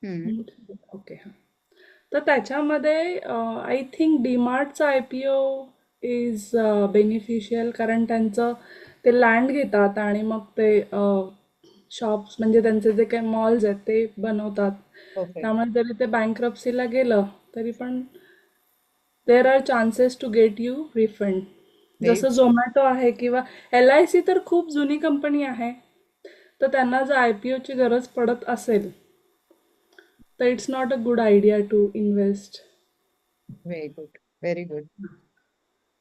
हम्म. ओके. तर त्याच्यामध्ये आय थिंक डीमार्टचा I P O is beneficial, कारण त्यांचं ते लँड घेतात आणि मग ते शॉप्स म्हणजे त्यांचे जे काही मॉल्स आहेत ते बनवतात. परफेक्ट. त्यामुळे जरी ते बँक्रप्सीला गेलं तरी पण there are chances to get you refund. Very जसं झोमॅटो आहे किंवा एल आय सी तर खूप जुनी कंपनी आहे, तर त्यांना जर आय पी ओची गरज पडत असेल तर it's not a good idea to invest. Very good. Very good.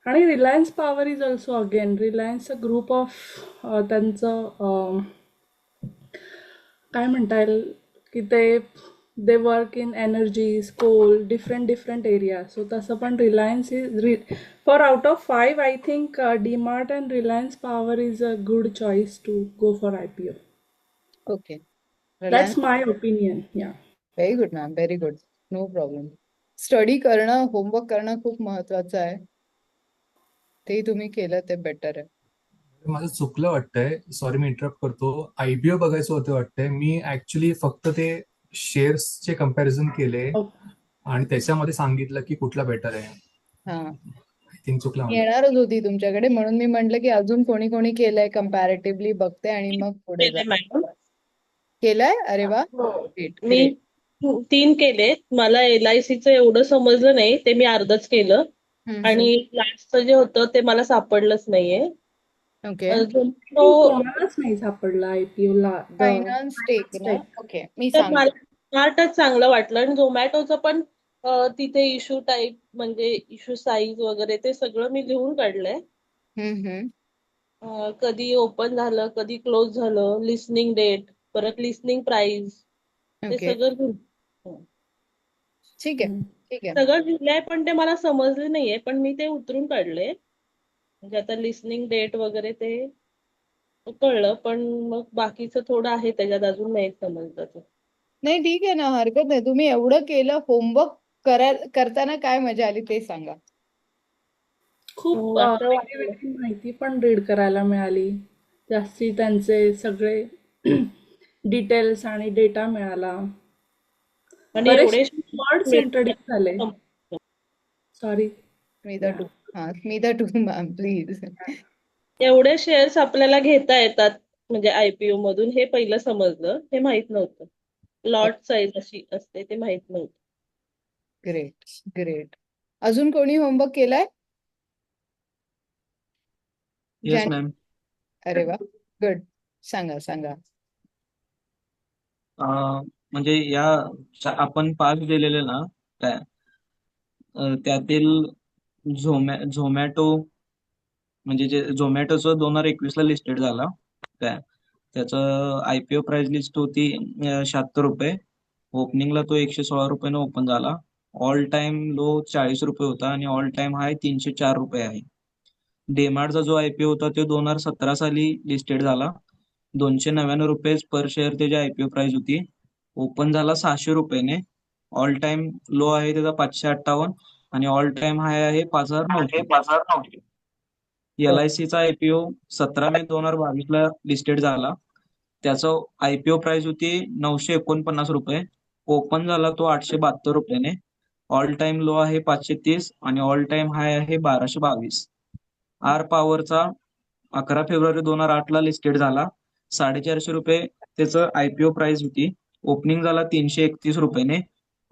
आणि Reliance Power is also again Reliance a group of त्यांचं काय म्हणता येईल की ते they work in energies coal different different area. So तसं पण Reliance is for out of 5 I think DMart and Reliance Power is a good choice to go for I P O. Okay. That's Reliance. My opinion. या. Very good ma'am. Very good. No problem. Study करणं, homework करणं खूप महत्वाचं आहे. ते तुम्ही केलं ते बेटर आहे. माझं चुकलं वाटतंय, सॉरी मी इंटरप्ट करतो. आयपीओ बघायचं होतं वाटतंय. मी ऍक्च्युली फक्त ते शेअर्सचे कम्पॅरिझन केले आणि त्याच्यामध्ये सांगितलं की कुठला बेटर आहे. हा. आय थिंक चुकलं माझं. येणारच होती तुमच्याकडे म्हणून मी म्हटलं की अजून कोणी कोणी केलंय कम्पॅरेटिव्हली बघते आणि मग पुढे जा. केले मॅडम. केलंय? अरे वा. हो. ग्रेट मी ग्रेट. 3 केले. मला LICचं एवढं समजलं नाही, ते मी अर्धच केलं. हम्म. आणि लास्टचं जे होतं ते मला सापडलंच नाहीये. ओके. अजून आय तो थिंक कोणालाच नाही सापडला I P Ola the finance tech ना. ओके, मी तर मला सांगते. स्मार्टच चांगलं वाटलं आणि झोमॅटोचं पण तिथे इश्यू टाईप म्हणजे इश्यू साईज वगैरे ते सगळं मी लिहून काढलंय. हम्म. कधी ओपन झालं, कधी क्लोज झालं, लिसनिंग डेट, परत लिसनिंग प्राइस, ते ओके. सगळं ठीक आहे. ठीक आहे. सगळं लिहिलंय पण ते मला समजले नाहीये, पण मी ते उतरून काढले. म्हणजे आता लिसनिंग डेट वगैरे ते कळलं, पण मग बाकीचं थोडं आहे त्याच्यात अजून नाही समजलं ते. नाही ठीक आहे ना, हरकत नाही. तुम्ही एवढं केलं, होमवर्क करताना काय मजा आली ते सांगा. खूप असं वेगळी वाटलं. वेगळी माहिती पण रीड करायला मिळाली. जास्ती त्यांचे सगळे डिटेल्स आणि डेटा मिळाला. आणि एवढे बरेचसे वर्ड्स इंट्रोड्यूस झाले. सॉरी. स्मिता या. टू. हा, स्मिता टू मॅम प्लीज. एवढे शेअर्स आपल्याला घेता येतात म्हणजे IPO मधून, हे पहिलं समजलं. हे माहित नव्हतं. लॉट साईज अशी असते ते माहित नव्हतं. Great great. अजून कोणी होमवर्क केलाय? येस ज्याने. मॅम. अरे वा. गुड. सांगा सांगा. म्हणजे आपण पाच दिलेले ना, त्या त्यातील झोमॅटो, म्हणजे जे झोमॅटोचं 2021 ला लिस्टेड झाला, त्याचं IPO प्राइस लिस्ट होती 76 रुपये. ओपनिंगला तो 116 रुपयानं ओपन झाला. ऑल टाइम लो 40 रुपये होता आणि ऑल टाइम हाय 304 रुपये आहे. डेमार्टचा जो IPO होता तो 2017 साली लिस्टेड झाला. 299 रुपये पर शेअर त्याची IPO प्राइस होती. ओपन झाला 600 रुपयाने. ऑल टाइम लो आहे त्याचा 558 आणि ऑल टाइम हाय आहे 5009. LICचा IPO 17 मे 2022 ला लिस्टेड झाला. त्याचा IPO प्राइस होती 949 रुपये. ओपन झाला तो 872 रुपयाने. ऑल टाइम लो आहे 530 आणि ऑल टाइम हाय आहे 1222. आर पॉवरचा 11 फेब्रुवारी 2008 ला लिस्टेड झाला. 450 रुपये त्याचं IPO प्राइस होती. ओपनिंग झाला 331 रुपयाने.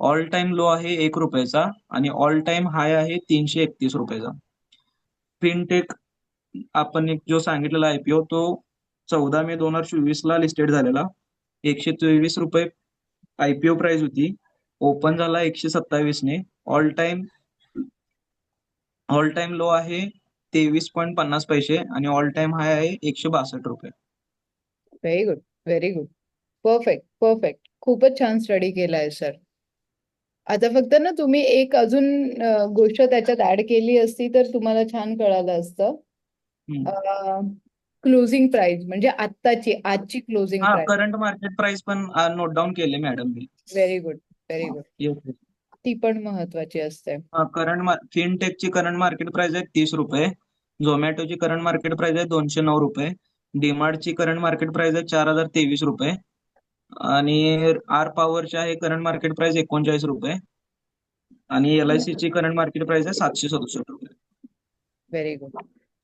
ऑल टाइम लो आहे 1 रुपयाचा आणि ऑल टाइम हाय आहे 331 रुपयाचा. फिनटेक आपण एक जो सांगितलेला IPO तो 14 मे 2024 ला लिस्टेड झालेला. 123 रुपये IPO प्राइस होती. ओपन झाला 127 ने. ऑल टाइम लो आहे 23.50 पैसे आणि ऑल टाइम हाय आहे 162 रुपये. Very good. Very good. Perfect perfect. खूपच छान स्टडी केलाय सर. आता फक्त ना तुम्ही एक अजून गोष्ट त्याच्यात ऍड केली असती तर तुम्हाला छान कळालं असतं. क्लोजिंग प्राइस म्हणजे आजची क्लोजिंग हा, प्राइस. करंट मार्केट प्राइस पण नोट डाऊन केले मॅडम मी. Very good. Very good. Yes. ती पण महत्वाची असते. फिनटेकची करंट मार्केट प्राइस आहे 30 रुपये. झोमॅटोची करंट मार्केट प्राइस आहे 209 रुपये. डीमार्टची करंट मार्केट प्राइस आहे 4023 रुपये. आणि आर पॉवरची आहे करंट मार्केट प्राइस 39 रुपये आणि LIC ची करंट मार्केट प्राइस आहे 767 रुपये. Very good.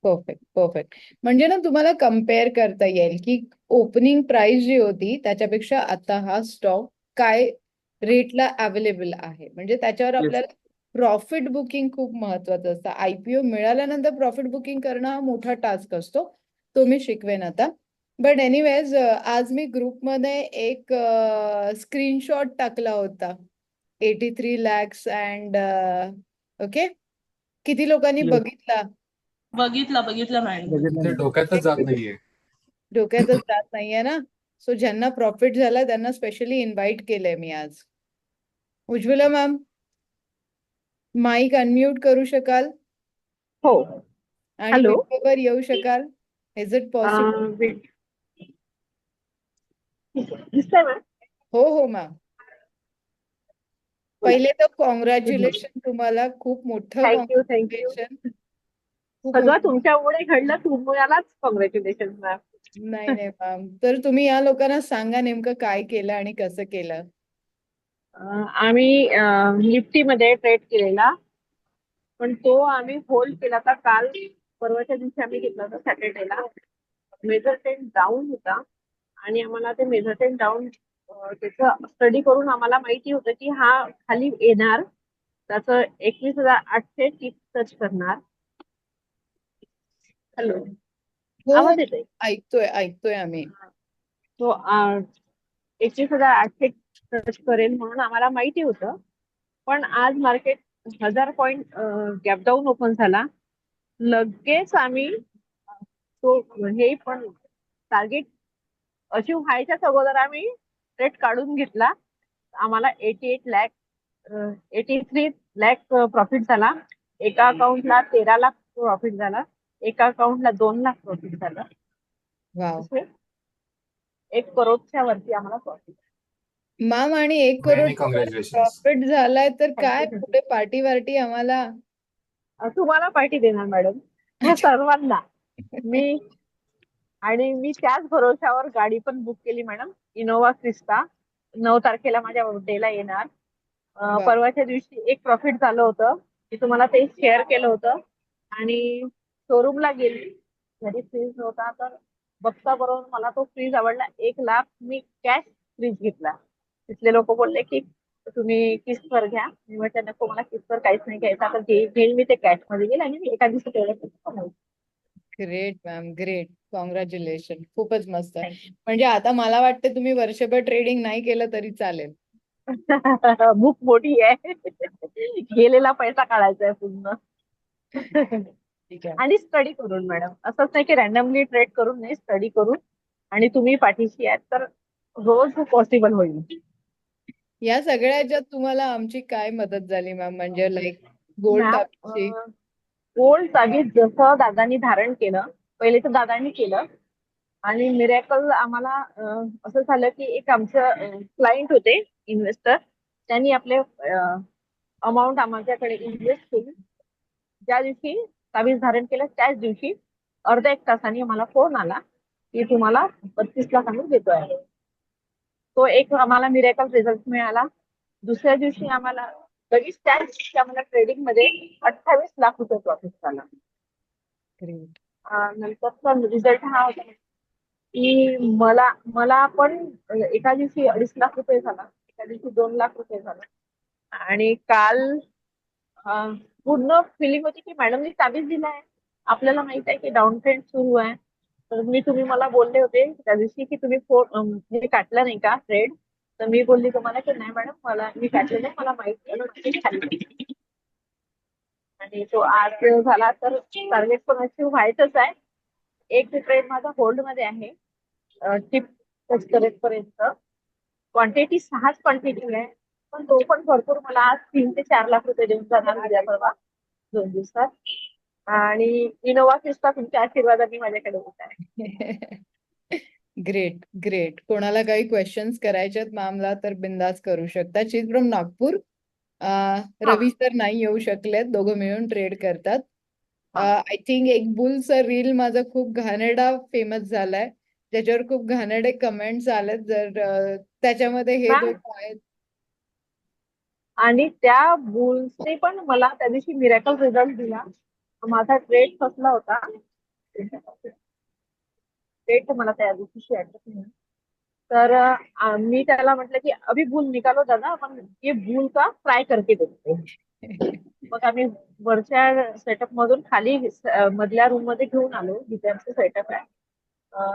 Perfect perfect. म्हणजे ना तुम्हाला कम्पेअर करता येईल की ओपनिंग प्राइस जी होती त्याच्यापेक्षा आता हा स्टॉक काय रेटला अवेलेबल आहे. म्हणजे त्याच्यावर येस. आपल्याला प्रॉफिट बुकिंग खूप महत्वाचं असतं. IPO मिळाल्यानंतर प्रॉफिट बुकिंग करणं हा मोठा टास्क असतो. तो मी शिकवेन आता. बट एनिवेज आज मी ग्रुपमध्ये एक स्क्रीनशॉट टाकला होता. 83 lakhs अँड ओके. किती लोकांनी येस. बघितला? बघितला मॅडम. ते डोक्यातच जात नाहीये. डोक्यातच जात नाहीये ना. सो ज्यांना प्रॉफिट झाला त्यांना स्पेशली इन्व्हाइट केलंय मी आज. उज्ज्वला मॅम, माईक अनम्यूट करू शकाल हो. आणि हॅलो. व्हिडिओवर येऊ शकाल? Is it possible? दिसतंय मॅम? हो मॅम. पहिले तर कॉंग्रॅच्युलेशन तुम्हाला. खूप मोठं थँक्यू. कॉंग्रॅच्युलेशन. खूप सगळं मोठं. तुमच्यामुळे घडलं, तुम्हालाच कॉंग्रॅच्युलेशन मॅम. नाही मॅम. तर तुम्ही या लोकांना सांगा नेमकं काय केलं आणि कसं केलं. आम्ही निफ्टीमध्ये ट्रेड केलेला, पण तो आम्ही होल्ड केला होता. काल परवाच्या दिवशी आम्ही घेतला होता सॅटर्डेला. मेजर टेन डाऊन होता आणि आम्हाला ते मेजर टेन डाऊन त्याचं स्टडी करून आम्हाला माहिती होतं की हा खाली येणार. त्याचं 21,800 टिप टच करणार. हॅलो, हो आवाज येतोय? ऐकतोय आम्ही. तो 21,800 टच करेल म्हणून आम्हाला माहिती होतं. पण आज market 1000 point gap down open झाला. लगेच आम्ही तो हे पण टार्गेट अचीव व्हायच्याच अगोदर आम्ही ट्रेड काढून घेतला. आम्हाला 83 लाख प्रॉफिट झाला. एका अकाउंटला 13 लाख प्रॉफिट झाला. एका अकाउंटला 2 लाख प्रॉफिट झाला. वाव. असे 1 करोडच्या वरती आम्हाला प्रॉफिट. मॅम, आणि 1 करोड मेनी कॉंग्रॅच्युलेशन्स. प्रॉफिट झालाय तर काय थँक्यू. पुढे पार्टी वार्टी आम्हाला? तुम्हाला पार्टी देणार मॅडम, ह्या सर्वांना मी. आणि मी त्याच भरोशावर गाडी पण बुक केली मॅडम. इनोवा क्रिस्टा 9 तारखेला माझ्या बर्थडेला येणार. वा. परवाच्या दिवशी एक प्रॉफिट झालं होतं, मी तुम्हाला ते शेअर केलं होतं. आणि शोरूमला गेली, घरी फ्रीज नव्हता, तर बघता बरोबर मला तो फ्रीज आवडला. 1 लाख मी कॅश फ्रीज घेतला. तिथले लोक बोलले की तुम्ही किस्तवर घ्या. मी म्हटलं नको, मला किस्तवर काहीच नाही घ्यायचं, आता घेईल मी ते कॅश मध्ये घेईल आणि मी एका दिवशी तेवढं कमवू. Great ma'am, great. कॉंग्रॅच्युलेशन. खूपच मस्त. म्हणजे आता मला वाटतं तुम्ही वर्षभर ट्रेडिंग नाही केलं तरी चालेल. बुक मोठी आहे. गेलेला पैसा काढायचा आहे पूर्ण. ठीक आहे. आणि स्टडी करून मॅडम, असंच नाही की रॅन्डमली ट्रेड करून नाही, स्टडी करून. आणि तुम्ही पाठीशी आहेत तर रोज पॉसिबल होईल. या सगळ्या ह्याच्यात तुम्हाला आमची काय मदत झाली मॅम? म्हणजे लाईक गोल्ड ताबीची. गोल्ड ताबीज जसं दादांनी धारण केलं, पहिले तर दादांनी केलं. आणि मिरॅकल आम्हाला असं झालं की एक आमचं क्लायंट होते इन्व्हेस्टर, त्यांनी आपले अमाऊंट आमच्याकडे इन्व्हेस्ट केली. ज्या दिवशी ताबीज धारण केलं त्याच दिवशी अर्धा 1 तासाने आम्हाला फोन आला की तुम्हाला 32 लाख आम्ही देतोय. तो एक आम्हाला मिरॅकल रिझल्ट मिळाला. दुसऱ्या दिवशी आम्हाला लगेच त्याच दिवशी आम्हाला ट्रेडिंग मध्ये 28 लाख रुपये प्रॉफिट झाला. ग्रेट. नंतरचा रिझल्ट हा होता की मला पण एका दिवशी 2.5 लाख रुपये झाला, एका दिवशी 2 लाख रुपये झाला. आणि काल पूर्ण फिलिंग होती की मॅडमनी ताबीज दिलाय, आपल्याला माहित आहे की डाऊन ट्रेंड सुरू आहे. तर तुम्ही मला बोलले होते त्या दिवशी की तुम्ही हे काढलं नाही का ट्रेड. तर मी बोलली तुम्हाला की नाही मॅडम, मी काढलं नाही, मला माहिती आहे. आणि तो आज झाला तर टार्गेट पण अचीव व्हायचंच आहे. एक ट्रेड माझा होल्ड मध्ये आहे, टिप टच करेपर्यंत. क्वांटिटी 6च क्वांटिटी आहे, पण तो पण भरपूर मला आज 3 ते 4 लाख रुपये देऊन जाणार उद्या परवा 2 दिवसात. आणि इनोवा क्रिस्टा तुमच्या आशीर्वादाने माझ्याकडे होत आहे. Great great. कोणाला काही क्वेश्चन्स करायचे आहेत मॅमला तर बिंदास करू शकता. She is from Nagpur. Ravi sir नाही येऊ शकलेत, दोघं मिळून ट्रेड करतात. आय थिंक एक बुलचा रील माझा खूप घाणेरडा फेमस झालाय. ज्याच्यावर खूप घाणेरडे कमेंट्स आलेत. जर त्याच्यामध्ये हे मॅम, दोन आहेत. आणि त्या बुल्सने पण मला त्या दिवशी मिरॅकल रिझल्ट दिला. माझा ट्रेड फसला होता. ट्रेड मला त्या दिवशी शेअर नाही. तर मी त्याला म्हटलं की अभी भूल निकालो दादा, आपण ये भूल का फ्राय करके देखते हैं. मग आम्ही वरच्या सेटअप मधून खाली मधल्या रूम मध्ये घेऊन आलो, जिथे आमचं सेटअप आहे.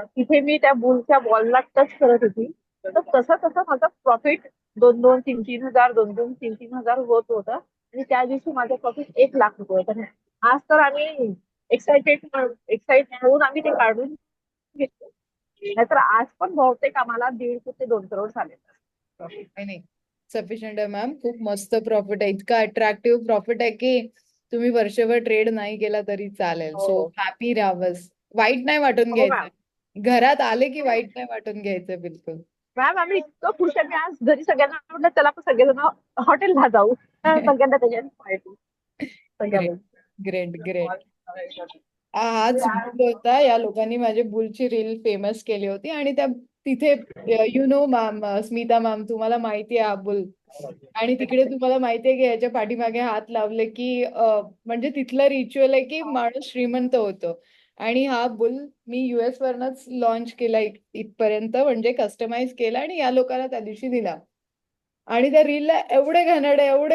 तिथे मी त्या बुलच्या बॉलला टच करत होती. तर तसं तसं माझं प्रॉफिट 2-2, 3-3 हजार, 2-2, 3-3 हजार होत होतं. आणि त्या दिवशी माझं प्रॉफिट 1 लाख रुपये होतं. आज तर आम्ही एक्साइट होऊन आम्ही ते काढून घेतलं. नाहीतर आज पण बहुतेक आम्हाला 1.5 ते 2 करोड झाले प्रॉफिट. नाही नाही, सफिशियंट आहे मॅम. खूप मस्त प्रॉफिट आहे. इतका अट्रॅक्टिव्ह प्रॉफिट आहे की तुम्ही वर्षभर ट्रेड नाही केला तरी चालेल. सो हो हॅपी राहा बस. वाईट नाही वाटून हो घ्यायचं. मॅम. घरात आले की वाईट नाही वाटून घ्यायचं बिलकुल. मॅम, आम्ही इतकं खुश आहे. मी आज घरी सगळ्यांना म्हटलं चला आपण सगळेजण हॉटेलला जाऊ. सगळ्यांना त्याच्यात पार्टी ग्रेट, सगळ्यांना. Great, great. हाच बुल होता. या लोकांनी माझ्या बुलची रील फेमस केली होती आणि त्या तिथे you know ma'am, Smita ma'am, तुम्हाला माहिती आहे हा बुल. आणि तिकडे तुम्हाला माहितीये की याच्या पाठीमागे हात लावले की म्हणजे तिथलं रिच्युअल आहे की माणूस श्रीमंत होतो. आणि हा बुल मी US वरनच लॉन्च केला इथपर्यंत, म्हणजे कस्टमाइज केला आणि या लोकांना त्या दिवशी दिला. आणि त्या रीलला एवढे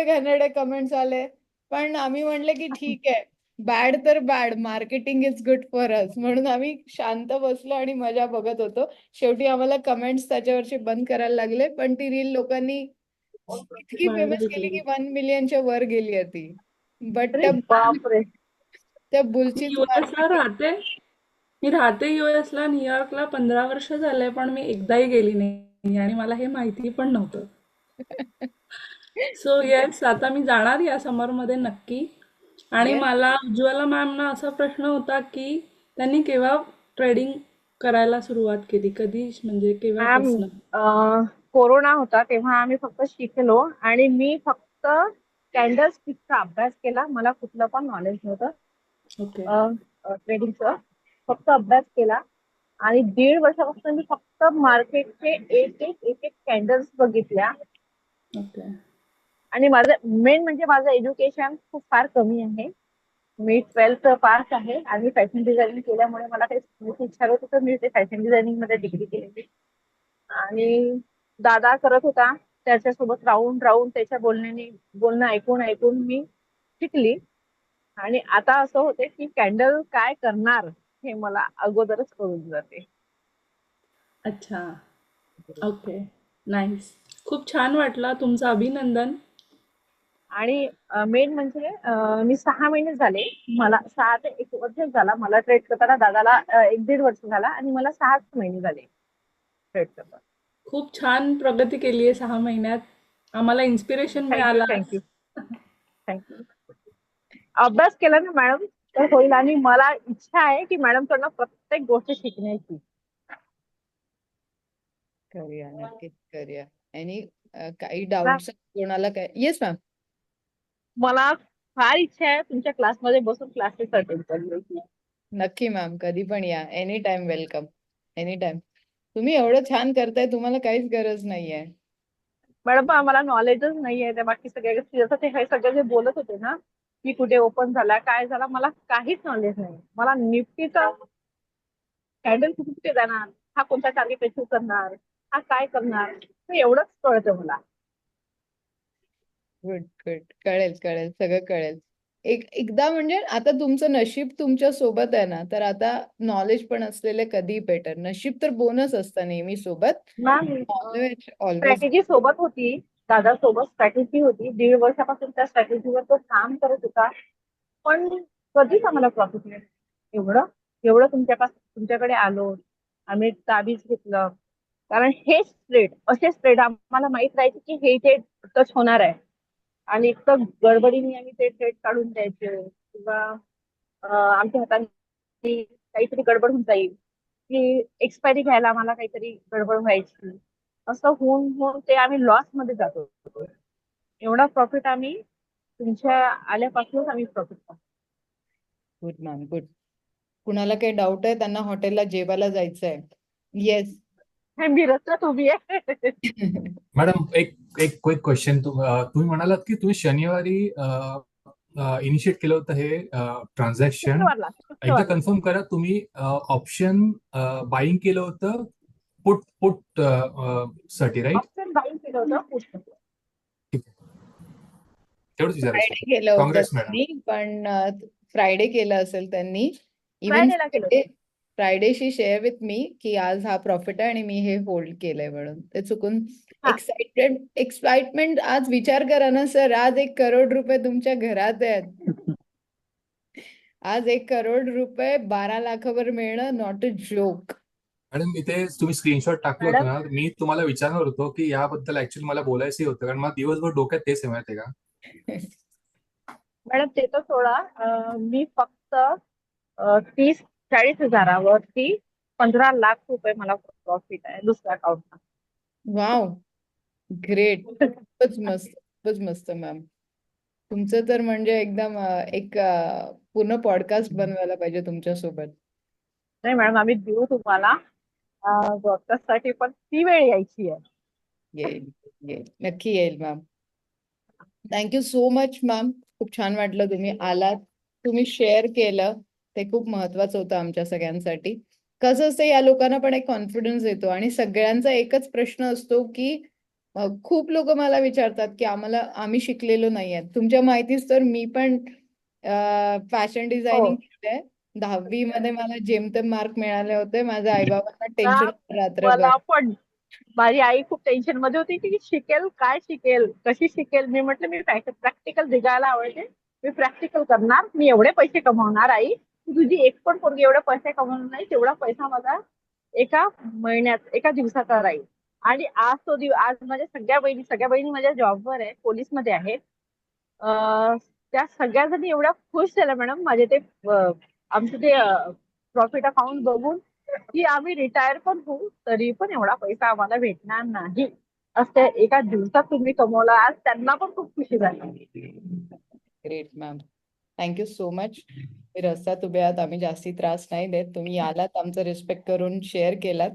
घाणेरडे कमेंट्स आले. पण आम्ही म्हणले की ठीक आहे, बॅड तर bad, marketing is good for us, म्हणून आम्ही शांत बसलो आणि मजा बघत होतो. शेवटी आम्हाला कमेंट्स त्याच्यावरचे बंद करायला लागले, पण ती रील लोकांनी इतकी फेमस व्हायरल केली की केली. 1 मिलियनच्या वर गेली आहे ती. बट अरे बापरे. त्या मी बुलचीच US ला मार्केटिंग. राहते. मी राहते US ला, न्यूयॉर्कला 15 वर्ष झाले, पण मी एकदाही गेली नाही आणि मला हे माहिती पण नव्हतं. सो येस, आता मी जाणार या समरमध्ये नक्की. आणि येस मला उज्ज्वला मॅमना असा प्रश्न होता की त्यांनी केव्हा ट्रेडिंग करायला सुरुवात केली, कधी, म्हणजे मॅम, केव्हापासून? कोरोना होता तेव्हा आम्ही फक्त शिकलो. आणि मी फक्त कॅन्डल स्टिकचा अभ्यास केला. मला कुठलं पण नॉलेज ओके. नव्हतं ट्रेडिंगचं. फक्त अभ्यास केला. आणि 1.5 वर्षापासून मी फक्त मार्केटचे एक कॅन्डल्स बघितल्या. ओके. आणि माझं मेन म्हणजे माझं एज्युकेशन खूप फार कमी आहे. मी 12th पास आहे आणि फॅशन डिझायनिंग केल्यामुळे मला काही शिकण्याची इच्छा होती, तर मी ते फॅशन डिझायनिंग मध्ये डिग्री केलेली. आणि दादा करत होता, त्याच्यासोबत राहून राहून त्याच्या बोलणं ऐकून ऐकून मी शिकली. आणि आता असं होते की कॅन्डल काय करणार हे मला अगोदरच कळून जाते. अच्छा. ओके. नाईस. खूप छान वाटलं. तुमचं अभिनंदन. आणि मेन म्हणजे मी 6 महिने झाले, मला 6 ते 1 वर्ष झाला मला ट्रेड करताना. दादाला 1-1.5 वर्ष झाला आणि मला 6 महिने झाले ट्रेड करताना. खूप छान प्रगती केली आहे 6 महिन्यात. आम्हाला इन्स्पिरेशन थँक्यू, मिळालं थँक्यू, आज. थँक्यू. अभ्यास केला ना मॅडम तर होईल. आणि मला इच्छा आहे की मॅडमकडनं प्रत्येक गोष्ट शिकण्याची. करूया, नक्कीच करूया. आणि काही मॅम, डाऊट्स कोणाला काय? Yes ma'am. मला फार इच्छा आहे तुमच्या क्लासमध्ये बसून क्लासेस अटेंड करण्याची. नक्की मॅम, कधी पण या. Any time welcome. Any time. तुम्ही एवढं छान करताय, तुम्हाला काहीच गरज नाहीये. मॅडम, आम्हाला नॉलेजच नाही आहे त्या बाकी सगळ्या गोष्टी. जसं ते हे सगळे जे बोलत होते ना की कुठे ओपन झाला काय झाला, मला काहीच नॉलेज नाही. मला निफ्टीचा कॅन्डल कुठे कुठे जाणार, हा कोणता टार्गेट अचीव करणार, हा काय करणार, हे एवढंच कळतं मला. Good, good. कळेल, कळेल, सगळं कळेल. एकदा म्हणजे आता तुमचं नशीब तुमच्या सोबत आहे ना, तर आता नॉलेज पण असलेले कधीही बेटर. नशीब तर बोनस असतं नेहमी सोबत. Ma'am, always, always. स्ट्रॅटेजी सोबत होती, दादासोबत स्ट्रॅटेजी होती. 1.5 वर्षापासून त्या स्ट्रॅटेजीवर तो काम करत होता. पण कधीच आम्हाला प्रॉफिट नाही. एवढं एवढं तुमच्याकडे आलो, आम्ही ताबीज घेतलं. कारण हे ट्रेड, असे ट्रेड आम्हाला माहित राहायचे की हे इथे टच होणार आहे. आणि इतकं गडबडीने आम्ही ते ट्रेड काढून द्यायचे किंवा आमच्या हाताने काहीतरी गडबड होऊन जाईल की एक्सपायरी घ्यायला आम्हाला काहीतरी गडबड व्हायची. असं होऊन होऊन ते आम्ही लॉस मध्ये जात होतो. एवढा प्रॉफिट आम्ही तुमच्या आल्यापासूनच आम्ही प्रॉफिट पाहतो. Good ma'am, good. कुणाला काही डाऊट आहे, त्यांना हॉटेलला जेवायला जायचंय. येस. मी रस्त्यात उभी आहे. मॅडम, एक एक क्विक क्वेश्चन. तुम्ही म्हणालात की तुम्ही शनिवारी इनिशिएट केलं होतं हे ट्रान्झॅक्शन. शुक्रवारला एकदा शुक्रवारला कन्फर्म करा, तुम्ही ऑप्शन बाईंग केलं होतं पुट पुट साठी, राईट? ऑप्शन बाईंग केलं होतं पुष्कळ. ठीक आहे, तेवढंच विचारायचं फ्रायडे होतं. केलं होतं काँग्रेस मॅडम. त्यांनी, पण फ्रायडे केलं असेल त्यांनी. इवन फ्रायडेला केलं होतं. फ्रायडेशी शेअर विथ मी की आज हा प्रॉफिट आहे आणि मी हे होल्ड केलंय म्हणून. ते चुकून हा. एक्साइटमेंट. आज विचार करा ना सर, आज 1 करोड रुपये तुमच्या घरात आहेत. आज 1 करोड रुपये 12 लाखावर मिळणं नॉट अ जोक. मॅडम, इथे तुम्ही स्क्रीनशॉट टाकलं होतं मॅडम ना, मी तुम्हाला विचारणार होतो की याबद्दल ऍक्च्युअली मला बोलायचंही होतं, कारण मला दिवसभर डोक्यात तेच आहे, माहिती आहे का? मॅडम ते तर सोडा. मी फक्त 30-40 हजारावरती 15 लाख रुपये मला प्रॉफिट आहे दुसऱ्या अकाउंटला. Wow, great. खूपच मस्त, खूपच मस्त मॅम. तुमचं तर म्हणजे एकदम एक पूर्ण पॉडकास्ट बनवायला पाहिजे तुमच्यासोबत. नाही मॅडम, आम्ही देऊ तुम्हाला ब्रॉडकास्टसाठी, पण ती वेळ यायची आहे. येईल, येईल, नक्की येईल ma'am. Thank you so much ma'am. खूप छान वाटलं तुम्ही आलात, तुम्ही शेअर केलं. ते खूप महत्वाचं होतं आमच्या सगळ्यांसाठी. कसं असतं, या लोकांना पण एक कॉन्फिडन्स येतो आणि सगळ्यांचा एकच प्रश्न असतो की खूप लोक मला विचारतात की आम्ही शिकलेलो नाहीये. तुमच्या माहितीच तर मी पण फॅशन डिझायनिंग हो केलंय. 10वी मध्ये मला जेमतेम मार्क मिळाले होते. माझ्या आईबाबांना टेन्शन मॅम, रात्रभर. मला पण माझी आई खूप टेन्शन मध्ये होती की शिकेल काय, शिकेल कशी शिकेल. मी म्हटलं मी प्रॅक्टिकल दिगायला आवडते, मी प्रॅक्टिकल करणार, मी एवढे पैसे कमवणार. आई, तुझी एक पण पोरगी एवढे पैसे कमवणार नाही, तेवढा पैसा माझा एका महिन्यात, एका दिवसाचा राहील. आणि आज तो आज माझ्या सगळ्या बहिणी माझ्या जॉबवर आहे, पोलीसमध्ये आहेत. अं, त्या सगळ्या जणी एवढ्या खुश झाल्या मॅडम माझे ते आमचं ते प्रॉफिट अकाउंट बघून, की आम्ही रिटायर पण होऊ तरी पण एवढा पैसा आम्हाला भेटणार नाही, असं एका दिवसात तुम्ही कमवला. आज त्यांना पण खूप खुशी झाली. Great ma'am, thank you so much. रस्त्यात उभे आहात, आम्ही जास्ती त्रास नाही देत. तुम्ही आलात, आमचं रिस्पेक्ट करून शेअर केलात.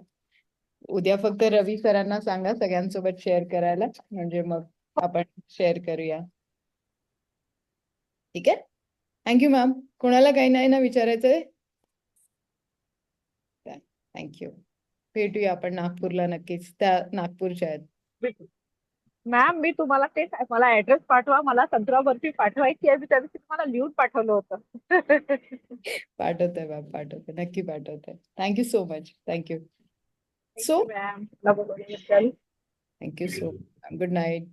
उद्या फक्त रवी सरांना सांगा सगळ्यांसोबत शेअर करायला, म्हणजे मग आपण शेअर करूया. ठीक आहे, थँक्यू मॅम. कोणाला काही नाही ना विचारायचंय? थँक्यू. भेटूया आपण नागपूरला नक्कीच. त्या नागपूरच्या आहेत. मॅम, मी तुम्हाला तेच, मला ऍड्रेस पाठवा, मला संत्रा बर्फी पाठवायची आहे. मी त्या दिवशी तुम्हाला लिहून पाठवलं होतं. पाठवते मॅम, पाठवते, नक्की पाठवते. Thank you so much. Thank you so ma'am, thank you so. Good night.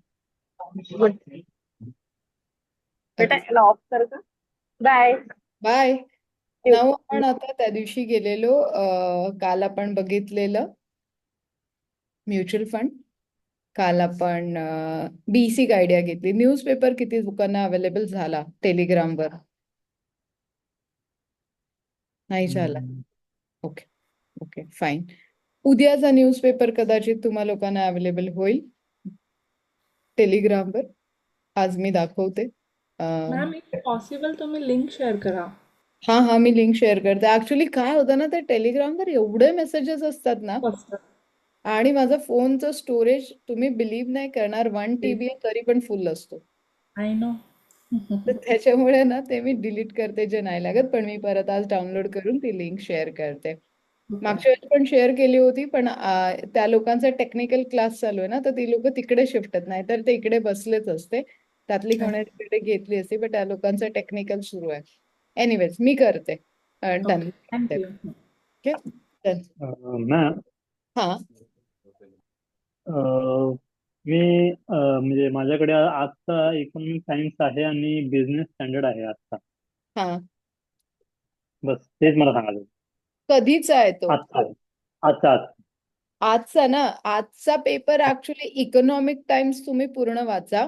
बेटा याला ऑफ कर का. बाय. बाय. नाव आपण आता त्या दिवशी गेलेलो, काल आपण बघितलेलं म्युच्युअल फंड. काल आपण बेसिक आयडिया घेतली. न्यूजपेपर किती लोकांना अवेलेबल झाला टेलिग्रामवर? नाही झाला. Okay, okay, fine. उद्याचा न्यूजपेपर कदाचित तुम्हा लोकांना अवेलेबल होईल टेलिग्रामवर. आज मी दाखवते. मॅम, इफ पॉसिबल तुम्ही लिंक शेअर करा. हा, मी लिंक शेअर करते. ऍक्च्युली काय होतं ना, ते टेलिग्रामवर एवढे मेसेजेस असतात ना, मस्त. आणि माझा फोनचं स्टोरेज तुम्ही बिलीव्ह नाही करणार, 1 TB आहे तरी पण फुल असतो. I know. तर त्याच्यामुळे ना ते मी डिलीट करते जे नाही लागत. पण मी परत आज डाउनलोड करून ती लिंक शेअर करते. मागच्या वेळेस पण शेअर केली होती, पण त्या लोकांचा टेक्निकल क्लास चालू आहे ना, तर ती लोक तिकडे शिफ्ट आहेत. नाहीतर ते इकडे बसलेच असते. त्यातली कोणाची तिकडे घेतली असती, पण त्या लोकांचं टेक्निकल सुरू आहे. एनिवेज, मी करते. Done. Thank you. Okay, done. Ma'am, हा, मी म्हणजे माझ्याकडे आजचा इकॉनॉमिक सायन्स आहे आणि बिझनेस स्टँडर्ड आहे आजचा. हा. बस तेच मला सांगायचं. कधीचा आहे तो? आजचा आजचा आज आजचा ना, आजचा पेपर ऍक्च्युली इकॉनॉमिक टाइम्स तुम्ही पूर्ण वाचा,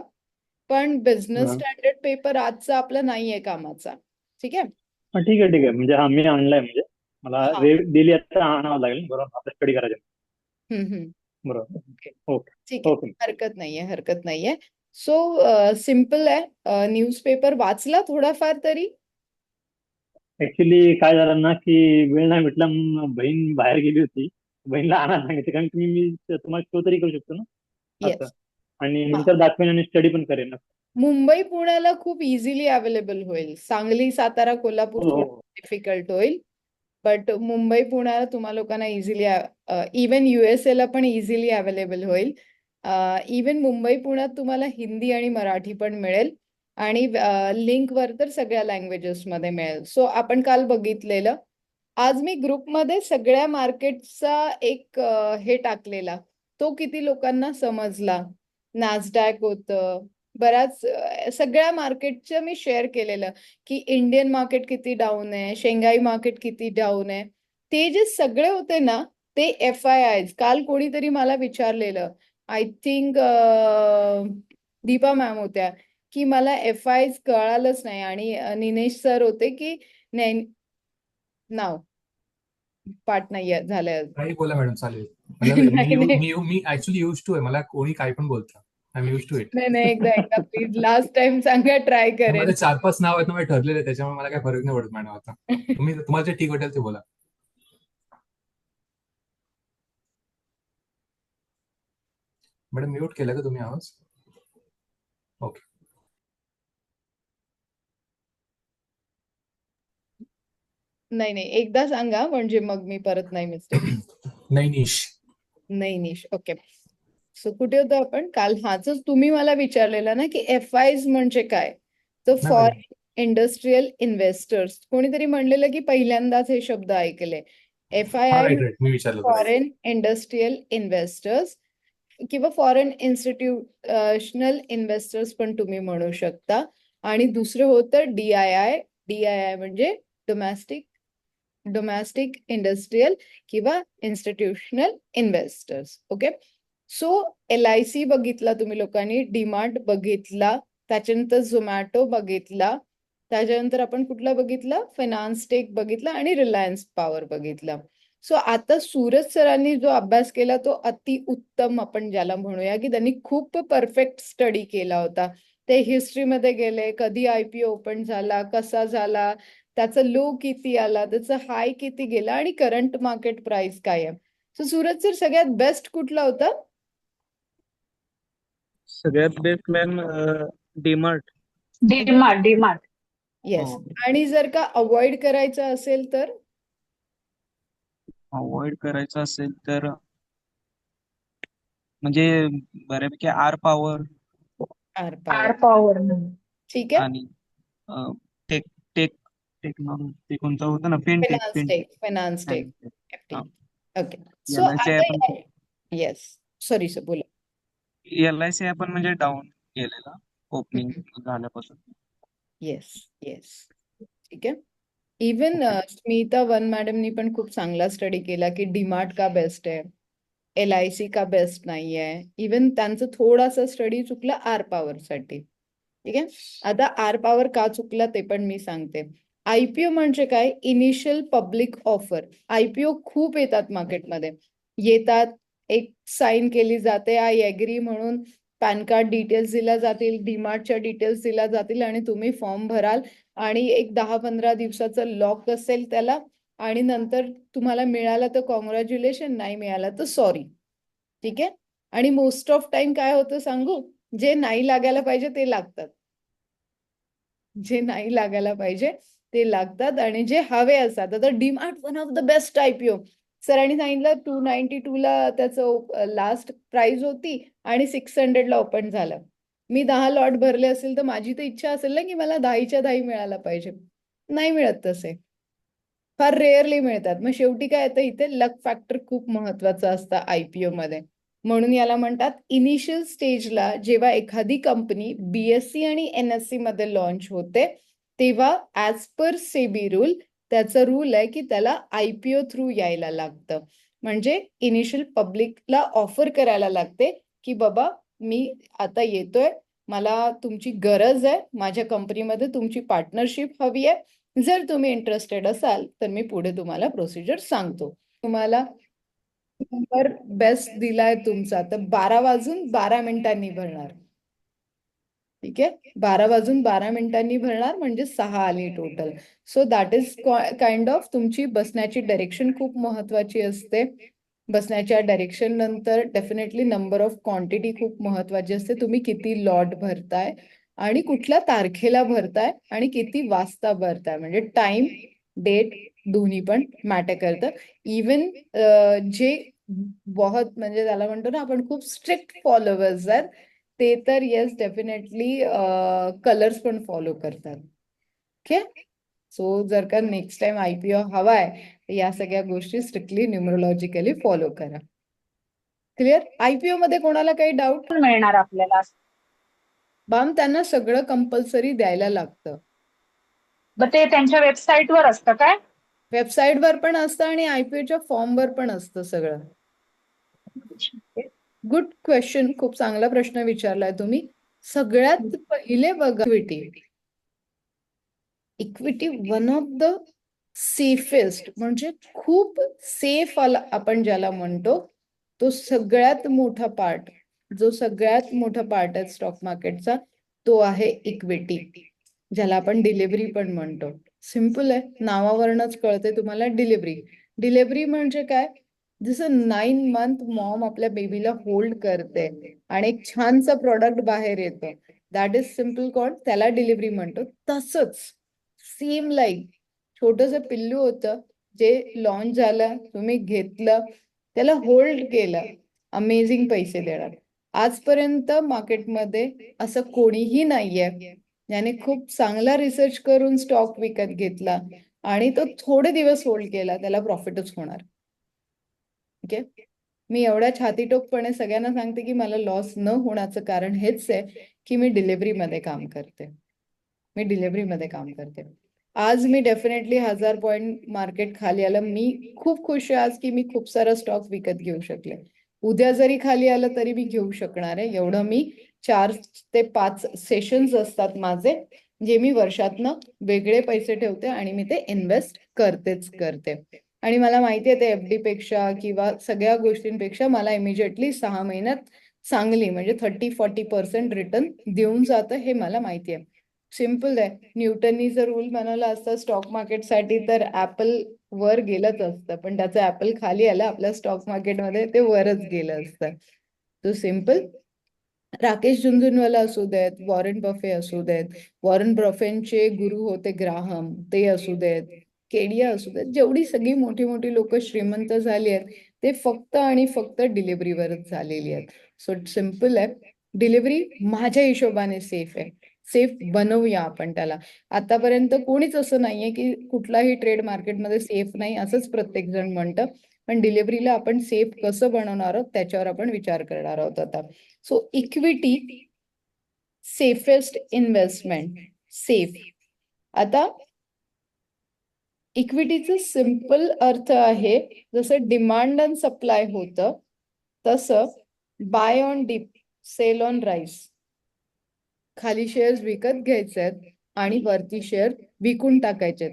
पण बिझनेस स्टँडर्ड पेपर आजचा आपला नाहीये कामाचा. ठीक आहे. ठीक आहे, ठीक आहे. म्हणजे मी आणलाय, म्हणजे मला हा. डेली आता आणावं लागेल, बरोबर, आता स्टडी करायचं. हम्म. बरोबर. ओके, ओके, ठीक आहे. ओके. हरकत नाहीये, हरकत नाहीये. सो सिम्पल आहे. न्यूजपेपर वाचला थोडाफार तरी? ऍक्च्युली काय झालं ना, की वेळ नाही भेटला, म्हणून बहीण बाहेर गेली होती, बहिणीला आणायला सांगितलं, कारण तुम्ही मी तुम्हाला शो तरी करू शकतो ना असं. येस. आणि नंतर दाखवेन आणि स्टडी पण करेन. मुंबई पुण्याला खूप इझिली अवेलेबल होईल. सांगली, सातारा, कोल्हापूर हो थोडं हो डिफिकल्ट होईल. बट मुंबई पुण्याला तुम्हा लोकांना इझिली, इवन USA ला पण इझिली अवेलेबल होईल. इवन मुंबई पुण्यात तुम्हाला हिंदी आणि मराठी पण मिळेल. आणि लिंकवर तर सगळ्या लँग्वेजेसमध्ये मिळेल. सो आपण काल बघितलेलं. आज मी ग्रुपमध्ये सगळ्या मार्केटचा एक हे टाकलेला. तो किती लोकांना समजला. नॅसडॅक होतं. बऱ्याच सगळ्या मार्केटचं मी शेअर केलेलं की इंडियन मार्केट किती डाऊन आहे, शेंघाई मार्केट किती डाऊन आहे. ते जे सगळे होते ना, ते FIIs. काल कोणीतरी मला विचारलेलं, आय थिंक दीपा मॅम होत्या, की मला FIIs कळालंच नाही. आणि निनेश सर होते की नाही, नाव पाठ नाही झालंय. काही बोला मॅडम, चालेल. मला नाही नाही मी ऍक्च्युली युज टू आहे. मला कोणी काही पण बोलतं. I am use to it. नाही नाही, एकदा एकदा प्लीज लास्ट टाइम सांगा, ट्राय माझे करेन. 4-5 नाव आहेत ना, माझे ठरलेले आहेत, त्याच्यामुळे मला काही फरक नाही पडत मॅडम आता. तुम्हाला जे ठीक वाटेल ते बोला. मॅडम म्यूट केलं का तुम्ही आवाज? ओके. नाही नाही, एकदा सांगा म्हणजे मग मी परत नाही मिस्टेक. नैनिश. नाही निश, ओके. सो कुठे होतो आपण काल? हाच तुम्ही मला विचारलेला ना की FIs म्हणजे काय. तर नाही मॅडम. फॉरेन इंडस्ट्रियल इन्व्हेस्टर्स, कोणीतरी म्हणलेलं की पहिल्यांदाच हे शब्द ऐकले. हा, FII राईट राईट, मी विचारलं होतं. फॉरेन इंडस्ट्रियल इन्व्हेस्टर्स किंवा फॉरेन इन्स्टिट्यूशनल इन्व्हेस्टर्स पण तुम्ही म्हणू शकता. आणि दुसरं होतं DII म्हणजे डोमेस्टिक इंडस्ट्रियल किंवा institutional investors. Okay. So LIC बघितला तुम्ही लोकांनी, डीमार्ट बघितला, त्याच्यानंतर झोमॅटो बघितला, त्याच्यानंतर आपण कुठला बघितला, फायनान्स टेक बघितला आणि रिलायन्स पॉवर बघितला. सो आता सूरज सरांनी जो अभ्यास केला तो अति उत्तम आपण ज्याला म्हणूया, की त्यांनी खूप परफेक्ट स्टडी केला होता. ते हिस्ट्रीमध्ये गेले, कधी IPO ओपन झाला, कसा झाला, त्याचा लो किती आला, त्याचा हाय किती गेला आणि करंट मार्केट प्राइस काय आहे. सो सूरज सर सगळ्यात बेस्ट कुठला होता? सगळ्यात best ma'am DMart. DMart. Yes. हो. आणि जर का अवॉइड करायचं असेल तर? अवॉइड करायचं असेल तर म्हणजे बऱ्यापैकी R power R R power. Power. ठीक आहे. आणि अ, टेक टेक टेक्नॉलॉजी, ते कोणतं होतं ना, fintech. Finance tech FT. Okay. So LIC आता पण येस, सॉरी सर बोला. LIC पण म्हणजे डाऊन गेलेला ओपनिंग झाल्यापासून. येस येस, ठीक आहे. इवन स्मिता वन मॅडमनी पण खूप चांगला स्टडी केला की डीमार्ट का बेस्ट आहे, LIC का बेस्ट नाही आहे. इवन त्यांचं थोडासा स्टडी चुकला आर पॉवर साठी. ठीक आहे. आता आर पॉवर का चुकला ते पण मी सांगते. IPO म्हणजे काय? Initial public offer. IPO खूप येतात मार्केटमध्ये, येतात, एक साईन केली जाते, आय ऍग्री म्हणून पॅन कार्ड डिटेल्स दिल्या जातील, डीमार्टच्या डिटेल्स दिल्या जातील आणि तुम्ही फॉर्म भराल आणि एक 10-15 दिवसाचं लॉक असेल त्याला. आणि नंतर तुम्हाला मिळालं तर कॉंग्रॅच्युलेशन, नाही मिळालं तर सॉरी. ठीक आहे. आणि मोस्ट ऑफ टाइम काय होतं सांगू, जे नाही लागायला पाहिजे ते लागतात, जे नाही लागायला पाहिजे ते लागतात आणि जे हवे असतात. आता DMart one of the best IPO. सरांनी सांगितलं 292 ला त्याचं लास्ट प्राइस होती आणि 600 ला ओपन झालं. मी 10 लॉट भरले असेल तर माझी तर इच्छा असेल ना की मला 10च्या 10 मिळायला पाहिजे. नाही मिळत तसे, फार रेअरली मिळतात. मग शेवटी काय येतं, इथे लक फॅक्टर खूप महत्वाचा असतं IPO मध्ये. म्हणून याला म्हणतात इनिशियल स्टेजला जेव्हा एखादी कंपनी BSE आणि NSE मध्ये लॉन्च होते तेव्हा ऍज पर सेबी रूल, त्याचा रूल आहे की त्याला IPO थ्रू यायला लागतं. म्हणजे इनिशियल पब्लिकला ऑफर करायला लागते की बाबा मी आता येतोय, मला तुमची गरज आहे, माझ्या कंपनीमध्ये तुमची पार्टनरशिप हवी आहे, जर तुम्ही इंटरेस्टेड असाल तर मी पुढे तुम्हाला प्रोसिजर सांगतो. तुम्हाला नंबर बेस्ट दिलाय तुमचा तर 12 वाजून 12 मिनिटांनी भरणार. ठीक आहे. 12 वाजून 12 मिनिटांनी भरणार म्हणजे 6 आली total. So that is kind of तुमची बसण्याची डायरेक्शन खूप महत्वाची असते. बसण्याच्या डायरेक्शन नंतर डेफिनेटली नंबर ऑफ क्वांटिटी खूप महत्वाची असते. तुम्ही किती लॉट भरताय आणि कुठल्या तारखेला भरताय आणि किती वाजता भरताय, म्हणजे टाइम डेट दोन्ही पण मॅटर करतं. इवन जे बहुत म्हणजे त्याला म्हणतो ना आपण खूप स्ट्रिक्ट फॉलोअर्स आहेत ते तर येस डेफिनेटली कलर्स पण फॉलो करतात. ओके, सो जर का नेक्स्ट टाइम IPO हवाय तर या सगळ्या गोष्टी स्ट्रिक्टली न्यूमरोलॉजिकली फॉलो करा. क्लिअर? IPO मध्ये कोणाला काही डाऊट? मिळणार आपल्याला? बाम त्यांना सगळं कंपल्सरी द्यायला लागतं. मग ते त्यांच्या वेबसाईटवर असतं काय? वेबसाईटवर पण असतं आणि IPOच्या फॉर्मवर पण असतं सगळं. गुड क्वेश्चन, खूप चांगला प्रश्न विचारलाय तुम्ही. सगळ्यात पहिले बघा equity one of the safest, म्हणजे खूप सेफ आपण ज्याला म्हणतो, तो सगळ्यात मोठा पार्ट, जो सगळ्यात मोठा पार्ट आहे स्टॉक मार्केटचा, तो आहे इक्विटी, ज्याला आपण डिलिव्हरी पण म्हणतो. सिंपल आहे, नावावरूनच कळते तुम्हाला. डिलिव्हरी म्हणजे काय? जसं 9 मंथ मॉम आपल्या बेबीला होल्ड करते आणि एक छानसं प्रॉडक्ट बाहेर येतं, दॅट इज सिम्पल कॉल्ड, त्याला डिलिव्हरी म्हणतो. तसंच सेम लाईक छोटंसं पिल्लू होतं जे लॉन्च झालं, तुम्ही घेतलं, त्याला होल्ड केलं, अमेझिंग पैसे देणार. आजपर्यंत मार्केटमध्ये असं कोणीही नाहीये ज्याने खूप चांगला रिसर्च करून स्टॉक विकत घेतला आणि तो थोडे दिवस होल्ड केला, त्याला प्रॉफिटच होणार. ओके, मी एवढ्या छातीटोकपणे सगळ्यांना सांगते की मला लॉस न होण्याचं कारण हेच आहे की मी डिलिव्हरीमध्ये काम करते. आज मी डेफिनेटली 1000 पॉईंट मार्केट खाली आलं, मी खूप खुश आहे आज की मी खूप सारा स्टॉक विकत घेऊ शकले. उद्या जरी खाली आलं तरी मी घेऊ शकणार आहे. एवढं मी 4 ते 5 सेशन्स असतात माझे, जे मी वर्षातनं वेगळे पैसे ठेवते आणि मी ते इन्व्हेस्ट करते. आणि मला माहिती आहे ते FD पेक्षा किंवा सगळ्या गोष्टींपेक्षा मला इमिजिएटली 6 महिन्यात चांगली म्हणजे 30-40% रिटर्न देऊन जातं, हे मला माहिती आहे. सिम्पल आहे, न्यूटननी जर रूल बनवला असता स्टॉक मार्केटसाठी तर ऍपल वर गेलंच असतं, पण त्याचं ऍपल खाली आलं आपल्या स्टॉक मार्केटमध्ये, ते वरच गेलं असतं. तो सिम्पल. राकेश झुनझुनवाला असू देत, वॉरेन बफे असू देत, वॉरेन बफेंचे गुरु होते ग्राहम, ते असू देत, केडिया असू देत, जेवढी सगळी मोठी मोठी लोक श्रीमंत झाली आहेत ते फक्त आणि फक्त डिलिव्हरीवरच झालेली आहेत. सो सिम्पल आहे, डिलिव्हरी माझ्या हिशोबाने सेफ आहे. सेफ बनवूया आपण त्याला. आतापर्यंत कोणीच असं नाहीये की कुठलाही ट्रेड मार्केटमध्ये सेफ नाही असंच प्रत्येक जण म्हणतं, पण डिलिव्हरीला आपण सेफ कसं बनवणार आहोत त्याच्यावर आपण विचार करणार आहोत आता. So equity safest investment, safe. आता इक्विटीचं सिंपल अर्थ आहे, जसं डिमांड अँड सप्लाय होतं तसं buy on dip, sell on rise. खाली शेअर्स विकत घ्यायचे आहेत आणि वरती शेअर विकून टाकायचे.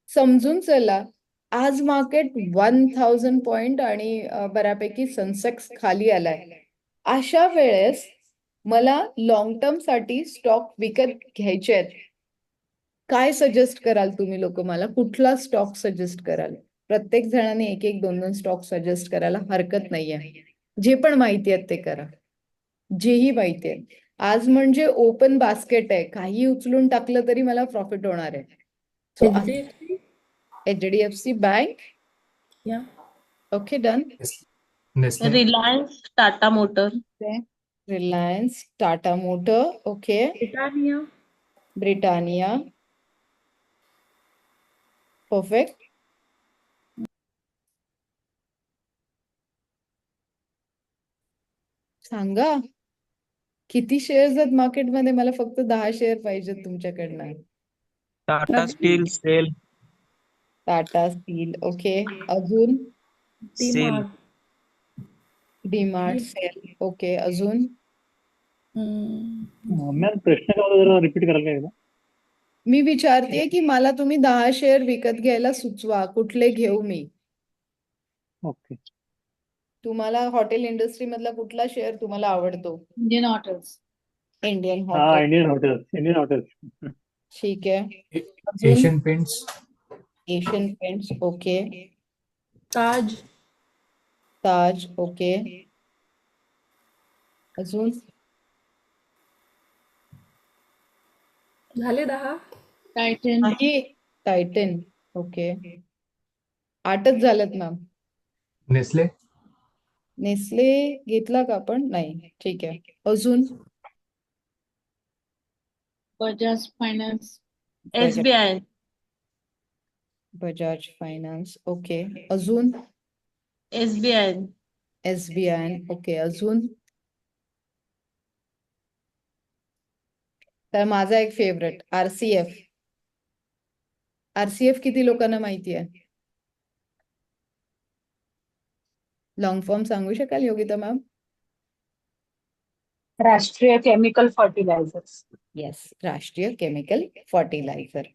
समजून चला, आज मार्केट 1000 पॉइंट आणि बऱ्यापैकी सेन्सेक्स खाली आलाय. अशा वेळेस मला लॉंग टर्म साठी स्टॉक विकत घ्यायचे आहेत. काय सजेस्ट कराल तुम्ही लोक मला? कुठला स्टॉक सजेस्ट कराल? प्रत्येक जणाने एक एक 2-2 स्टॉक सजेस्ट करायला हरकत नाहीये. जे पण माहिती आहेत ते करा, जेही माहिती आहे. आज म्हणजे ओपन बास्केट आहे, काही उचलून टाकलं तरी मला प्रॉफिट होणार आहे. So HDFC? HDFC बँक, या. Okay done. Nestle. Reliance, Tata motor. Reliance, Tata motor, okay. Britannia. Britannia, perfect. सांगा किती शेअर्स आहेत मार्केटमध्ये? मला फक्त 10 शेअर पाहिजेत तुमच्याकडनं. Tata Steel, SAIL, Tata Steel, okay. अजून? SAIL, DMart. DMart, SAIL, okay. अजून? मॅम प्रश्न काय होता जरा रिपीट कराल का एकदा? मी विचारतेय की मला तुम्ही 10 शेअर विकत घ्यायला सुचवा, कुठले घेऊ मी? ओके. तुम्हाला हॉटेल इंडस्ट्री मधला कुठला शेअर तुम्हाला आवडतो? Indian Hotels. इंडियन हा, हॉटेल, इंडियन हॉटेल्स. ठीक आहे. अजून? Asian Paints. Asian Paints, okay. Taj. Taj, okay. अजून झाले 10. नाही. Titan, okay. 8च झालेत मॅम. नेस्ले. नेस्ले घेतला का आपण? नाही, ठीक आहे. अजून Bajaj finance, SBI, Bajaj finance, okay. अजून SBI, SBI, ओके. अजून तर माझा एक फेवरेट RCF. RCF किती लोकांना माहिती आहे? लॉंग फॉर्म सांगू शकाल योगिता मॅम? राष्ट्रीय केमिकल फर्टिलायझर्स. येस, राष्ट्रीय केमिकल फर्टिलायझर.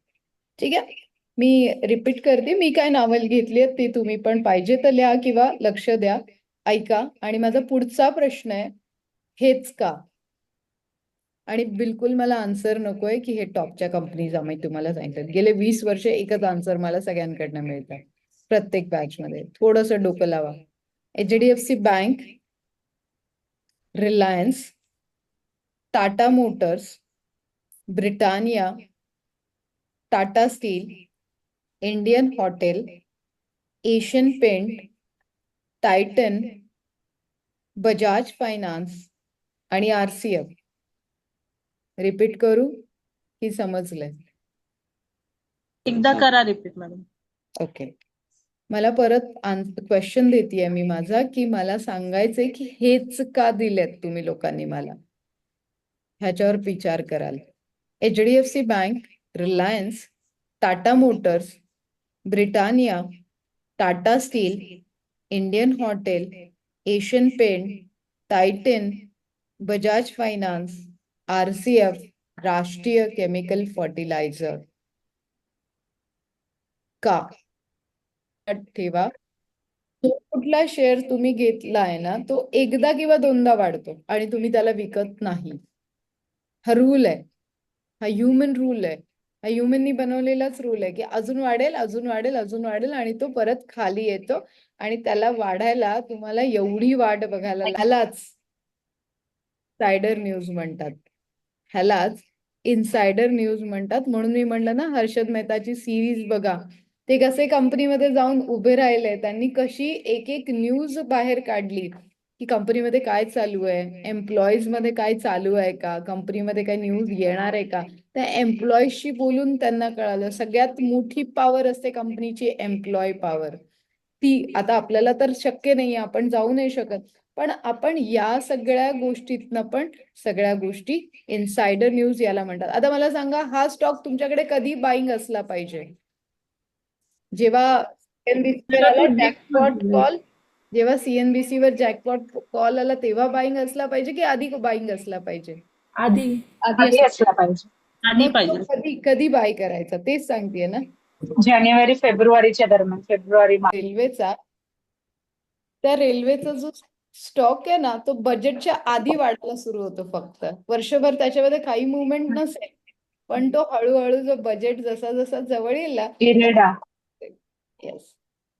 ठीक आहे, मी रिपीट करते. मी काय नावं घेतली आहेत ती तुम्ही पण पाहिजे तर लिहा किंवा लक्ष द्या, ऐका. आणि माझा पुढचा प्रश्न आहे, हेच का? आणि बिलकुल मला आन्सर नकोय की हे टॉपच्या कंपनीज आम्ही तुम्हाला सांगितलं. गेले 20 वर्ष एकच आन्सर मला सगळ्यांकडनं मिळतं प्रत्येक बॅच मध्ये. थोडंसं डोकं लावा. HDFC bank, Reliance, Tata motors, Britannia, Tata steel, Indian hotel, Asian paint, Titan, Bajaj finance आणि RCF. रिपीट करू की समजलंय? एकदा करा रिपीट मॅडम. ओके. मला परत क्वेश्चन देतेय मी माझा, की मला सांगायचंय की हेच का दिलेत तुम्ही लोकांनी मला, ह्याच्यावर विचार कराल. HDFC bank, Reliance, Tata motors, Britannia, Tata steel, Indian hotel, Asian paint, Titan, Bajaj finance, RCF, Rashtriya chemical fertilizer. का? ठेवा, जो कुठला शेअर तुम्ही घेतलाय ना तो एकदा किंवा दोनदा वाढतो आणि तुम्ही त्याला विकत नाही. हा रूल आहे, हा ह्युमन रूल आहे. हा ह्युमननी बनवलेलाच रूल आहे की अजून वाढेल, अजून वाढेल, अजून वाढेल आणि तो परत खाली येतो. आणि त्याला वाढायला तुम्हाला एवढी वाट बघायला ह्यालाच सायडर न्यूज म्हणतात, ह्यालाच इनसायडर न्यूज म्हणतात. म्हणून मी म्हणलं ना, हर्षद मेहताची सिरीज बघा. ते कसे कंपनीमध्ये जाऊन उभे राहिले, त्यांनी कशी एक एक न्यूज बाहेर काढली की कंपनीमध्ये काय चालू आहे, एम्प्लॉईज मध्ये काय चालू आहे का, कंपनीमध्ये काय न्यूज येणार आहे का. त्या एम्प्लॉईजशी बोलून त्यांना कळालं. सगळ्यात मोठी पॉवर असते कंपनीची एम्प्लॉय पॉवर. ती आता आपल्याला तर शक्य नाही, आपण जाऊ नाही शकत. पण आपण या सगळ्या गोष्टीतनं पण सगळ्या गोष्टी इनसायडर न्यूज याला म्हणतात. आता मला सांगा, हा स्टॉक तुमच्याकडे कधी बाईंग असला पाहिजे? जेव्हा CNBC वर आला जॅकपॉट कॉल, जेव्हा CNBC वर जॅकपॉट कॉल आला तेव्हा बाईंग असला पाहिजे की आधी बाईंग असला पाहिजे? आधी. आधी असला पाहिजे. आधी मग तो पाहिजे. कधी बाय करायचा तेच सांगतेय ना. जानेवारी फेब्रुवारीच्या दरम्यान, फेब्रुवारी रेल्वेचा, त्या रेल्वेचा जो स्टॉक आहे ना तो बजेटच्या आधी वाढायला सुरू होतो. फक्त वर्षभर त्याच्यामध्ये काही मुवमेंट नसेल, पण तो हळूहळू जो बजेट जसा जसा जवळ येईल ना, इरेडा. येस,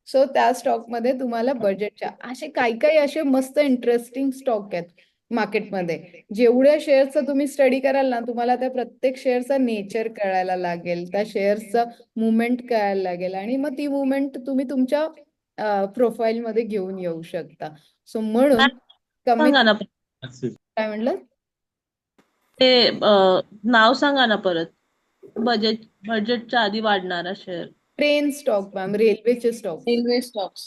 सो त्या स्टॉक मध्ये तुम्हाला बजेटच्या असे काही असे मस्त इंटरेस्टिंग स्टॉक आहेत मार्केटमध्ये. जेवढ्या शेअर्सचा तुम्ही स्टडी कराल ना, तुम्हाला त्या प्रत्येक शेअरचा नेचर कळायला लागेल, त्या शेअर्सचा मुवमेंट कळायला लागेल आणि मग ती मुवमेंट तुम्ही तुमच्या प्रोफाईल मध्ये घेऊन येऊ शकता. सो म्हणून कमीत सांगा ना काय म्हणलं ते नाव सांगा ना परत. बजेटच्या आधी वाढणारा शेअर. ट्रेन स्टॉक मॅम, रेल्वेचे stock. Railway stocks,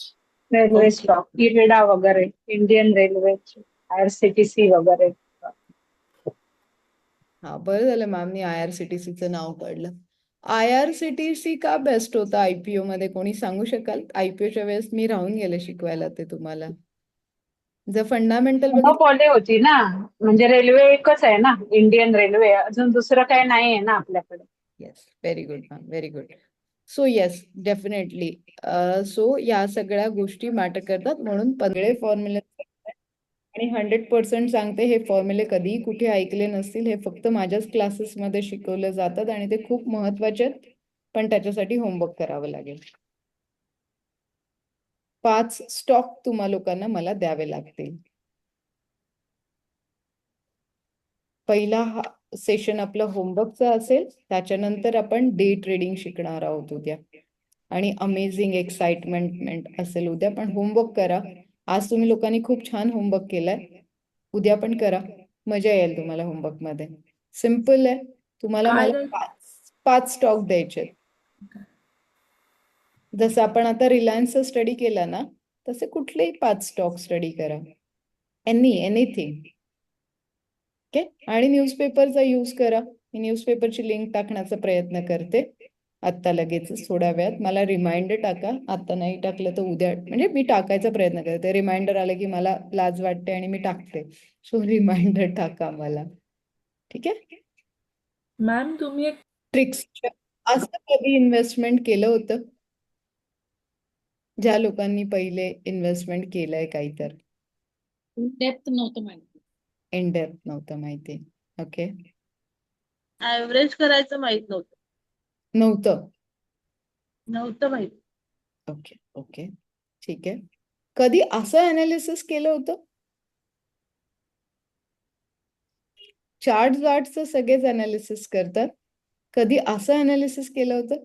railway okay. Stock, IREDA वगैरे, इंडियन रेल्वे, IRCTC वगैरे. हा, बरं झालं मॅमनी IRCTCचं नाव काढलं. IRCTC का बेस्ट होता आयपीओ मध्ये, कोणी सांगू शकाल? आयपीओच्या वेळेस मी राहून गेले शिकवायला ते तुम्हाला. जर फंडामेंटल मोनोपॉली होती ना, म्हणजे रेल्वे एकच आहे ना, इंडियन रेल्वे. अजून दुसरं काही नाही आहे ना आपल्याकडे. Yes, very good ma'am, very good. So yes, definitely. So या सगळ्या गोष्टी मॅटर करतात. म्हणून 15 फॉर्म्युले आणि 100% सांगते, हे फॉर्म्युले कधीही कुठे ऐकले नसतील. हे फक्त माझ्याच क्लासेसमध्ये शिकवले जातात आणि ते खूप महत्वाचे आहेत. पण त्याच्यासाठी होमवर्क करावं लागेल. 5 स्टॉक तुम्हा लोकांना मला द्यावे लागतील. पहिला सेशन आपलं होमवर्कचा असेल, त्याच्यानंतर आपण डे ट्रेडिंग शिकणार आहोत उद्या आणि अमेझिंग एक्साइटमेंट असेल उद्या. पण होमवर्क करा. आज तुम्ही लोकांनी खूप छान होमवर्क केलाय, उद्या पण करा. मजा येईल तुम्हाला होमवर्क मध्ये. सिम्पल आहे. तुम्हाला काय मला द्यायचं? 5 स्टॉक द्यायचे. जसं आपण आता रिलायन्सचा स्टडी केला ना, तसे कुठलेही 5 स्टॉक स्टडी करा. एनिथिंग. ओके. आणि न्यूजपेपरचा यूज करा. मी न्यूजपेपरची लिंक टाकण्याचा प्रयत्न करते आत्ता लगेचच थोड्या वेळात. मला रिमाइंडर टाका. आत्ता नाही टाकलं तर उद्या, म्हणजे मी टाकायचा प्रयत्न करते. रिमाइंडर आलं की मला लाज वाटते आणि मी टाकते. सो रिमाइंडर टाका मला. ठीक आहे. मॅम तुम्ही एक ट्रिक्स असं कधी इन्व्हेस्टमेंट केलं होतं ज्या लोकांनी पहिले इन्व्हेस्टमेंट केलंय काही तर? डेप्थ नव्हतं माहिती. इन डेप्थ नव्हतं माहिती. ओके. ऍव्हरेज करायचं माहित नव्हतं. नव्हतं माहित. ओके ओके ठीक आहे. कधी असं अनालिसिस केलं होतं? चार्टचं सगळेच अनालिसिस करतात. कधी असं अनालिसिस केलं होतं?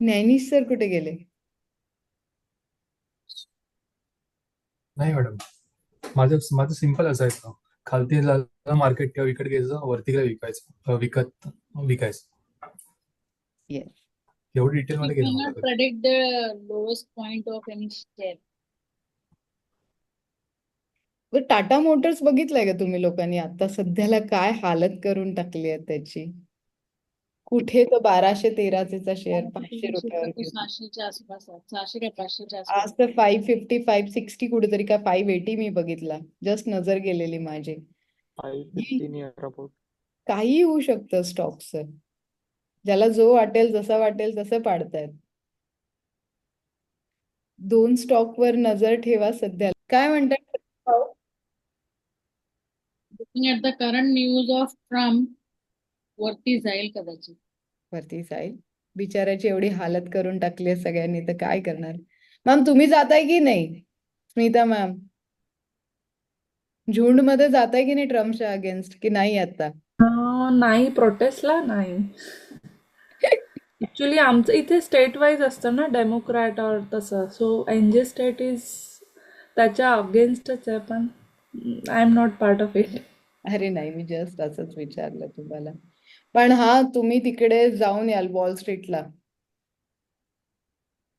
ज्ञानीश सर कुठे गेले? नाही मॅडम, माझं सिम्पल असायचं. खालती झालं मार्केट किंवा विकत घ्यायचं, वरती गेलं विकायचं. येस. एवढं डिटेल You मध्ये गेलं cannot नव्हतं कधी. predict the lowest point of any share. Tata Motors बघितलंय का तुम्ही लोकांनी? आता सध्याला काय हालत करून टाकली आहे त्याची. कुठे तो 1213चा शेअर 500 रुपयावर तो गेला. 600च्या आसपास आहे. 600 काय 500च्या आज आसपास. तर 550 560 कुठेतरी, का 580 मी बघितला. जस्ट नजर गेलेली माझी. 550 नियर अबाउट. काही होऊ शकतं स्टॉक्सचं. ज्याला जो वाटेल जसा वाटेल तसं पाडतायत. 2 स्टॉकवर नजर ठेवा सध्या. काय म्हणतात? Looking at the current news of Trump, वरती जाईल कदाचित. वरती जाईल. बिचाराची एवढी हालत करून टाकली आहे सगळ्यांनी, तर काय करणार? मॅम तुम्ही जाताय की नाही? स्मिता मॅम झुंडमध्ये जाताय की नाही ट्रम्पच्या अगेन्स्ट, की नाही आता? नाही, प्रोटेस्टला नाही. ऍक्च्युली आमचं इथे स्टेट वाईज असतं ना, डेमोक्रॅट और तसं. सो एनजे स्टेट इज त्याच्या अगेन्स्टच आहे, पण I am not part of it. अरे नाही, मी जस्ट असंच विचारलं तुम्हाला. पण हा, तुम्ही तिकडे जाऊन याल वॉल स्ट्रीटला.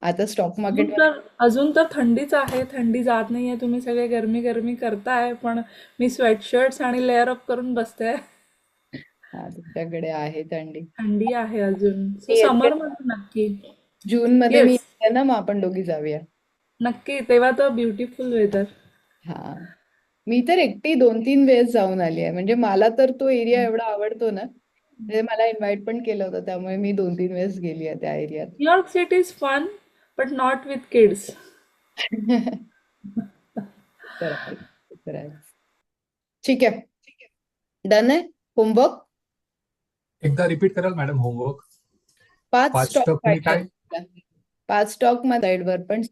आता स्टॉक मार्केट अजून तर थंडीच आहे, थंडी जात नाहीये. तुम्ही सगळे गरमी करताय, पण मी स्वेटशर्ट्स आणि लेअर अप करून बसते. हा, तुमच्याकडे आहे थंडी. थंडी आहे अजून. सो मी येते. समर मध्ये नक्की. जून मध्ये मी Yes. येते ना, मग आपण दोघी जाऊया. नक्की, तेव्हा तर ब्युटिफुल वेदर. हा, मी तर एकटी 2-3 वेळेस जाऊन आली आहे. म्हणजे मला तर तो एरिया एवढा आवडतो ना, म्हणजे मला इन्व्हाइट पण केलं होतं, त्यामुळे मी 2-3 वेळेस गेली आहे त्या एरियात. New York city is fun but not with kids. ठीक आहे. डन आहे होमवर्क. एकदा रिपीट कराल मॅडम होमवर्क? 5 5 स्टॉक स्टॉक तुम्ही काय? 5 स्टॉक मध्ये साईडवर पण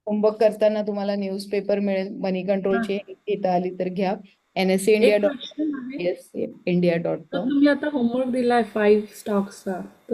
होमवर्क करताना तुम्हाला न्यूजपेपर मिळेल. मनी कंट्रोलची घेता आली तर घ्या. NSE एक India. क्वेश्चन आहे. Yes, India.com. तर तुम्ही आता होमवर्क दिलाय 5 स्टॉक्सचा, तर